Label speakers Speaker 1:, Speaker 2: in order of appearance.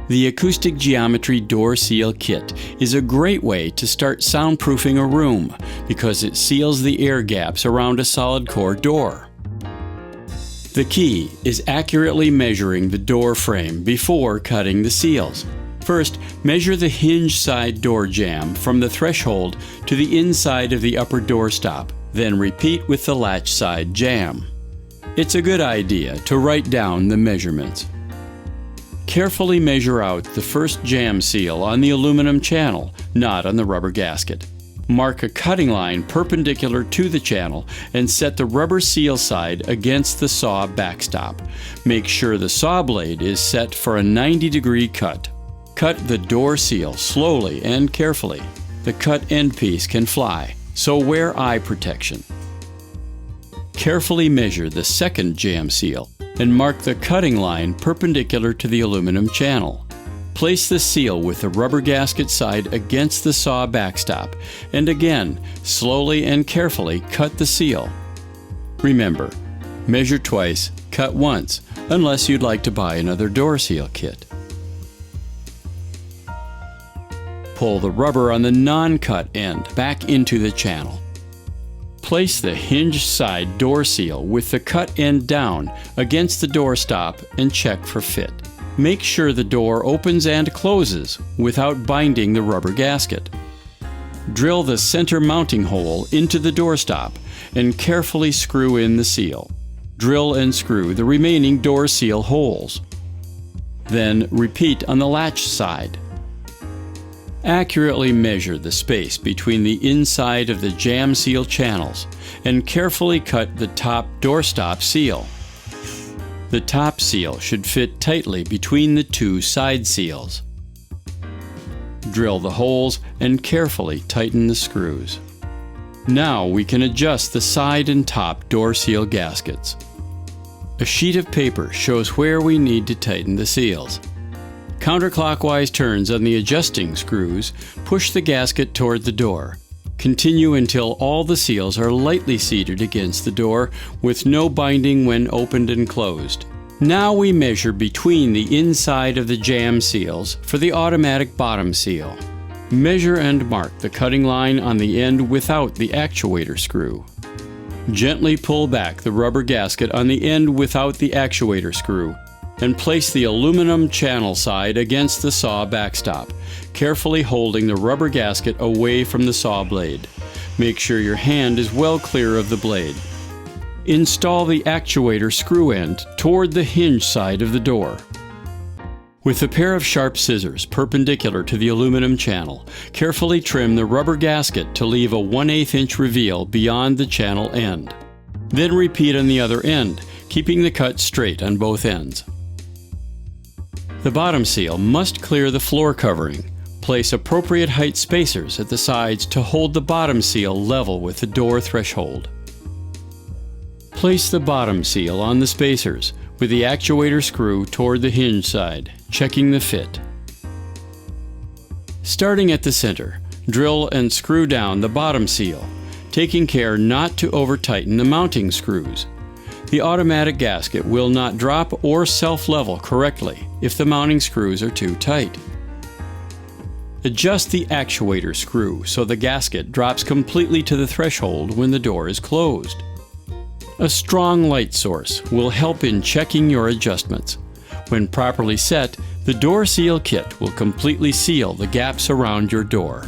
Speaker 1: The Acoustic Geometry Door Seal Kit is a great way to start soundproofing a room because it seals the air gaps around a solid core door. The key is accurately measuring the door frame before cutting the seals. First, measure the hinge side door jamb from the threshold to the inside of the upper doorstop, then repeat with the latch side jamb. It's a good idea to write down the measurements. Carefully measure out the first jamb seal on the aluminum channel, not on the rubber gasket. Mark a cutting line perpendicular to the channel and set the rubber seal side against the saw backstop. Make sure the saw blade is set for a 90-degree cut. Cut the door seal slowly and carefully. The cut end piece can fly, so wear eye protection. Carefully measure the second jamb seal and mark the cutting line perpendicular to the aluminum channel. Place the seal with the rubber gasket side against the saw backstop, and again, slowly and carefully cut the seal. Remember, measure twice, cut once, unless you'd like to buy another door seal kit. Pull the rubber on the non-cut end back into the channel. Place the hinge side door seal with the cut end down against the doorstop and check for fit. Make sure the door opens and closes without binding the rubber gasket. Drill the center mounting hole into the doorstop and carefully screw in the seal. Drill and screw the remaining door seal holes. Then repeat on the latch side. Accurately measure the space between the inside of the jamb seal channels and carefully cut the top doorstop seal. The top seal should fit tightly between the two side seals. Drill the holes and carefully tighten the screws. Now we can adjust the side and top door seal gaskets. A sheet of paper shows where we need to tighten the seals. Counterclockwise turns on the adjusting screws push the gasket toward the door. Continue until all the seals are lightly seated against the door with no binding when opened and closed. Now we measure between the inside of the jamb seals for the automatic bottom seal. Measure and mark the cutting line on the end without the actuator screw. Gently pull back the rubber gasket on the end without the actuator screw and place the aluminum channel side against the saw backstop, carefully holding the rubber gasket away from the saw blade. Make sure your hand is well clear of the blade. Install the actuator screw end toward the hinge side of the door. With a pair of sharp scissors perpendicular to the aluminum channel, carefully trim the rubber gasket to leave a 1/8 inch reveal beyond the channel end. Then repeat on the other end, keeping the cut straight on both ends. The bottom seal must clear the floor covering. Place appropriate height spacers at the sides to hold the bottom seal level with the door threshold. Place the bottom seal on the spacers with the actuator screw toward the hinge side, checking the fit. Starting at the center, drill and screw down the bottom seal, taking care not to over-tighten the mounting screws. The automatic gasket will not drop or self-level correctly if the mounting screws are too tight. Adjust the actuator screw so the gasket drops completely to the threshold when the door is closed. A strong light source will help in checking your adjustments. When properly set, the door seal kit will completely seal the gaps around your door.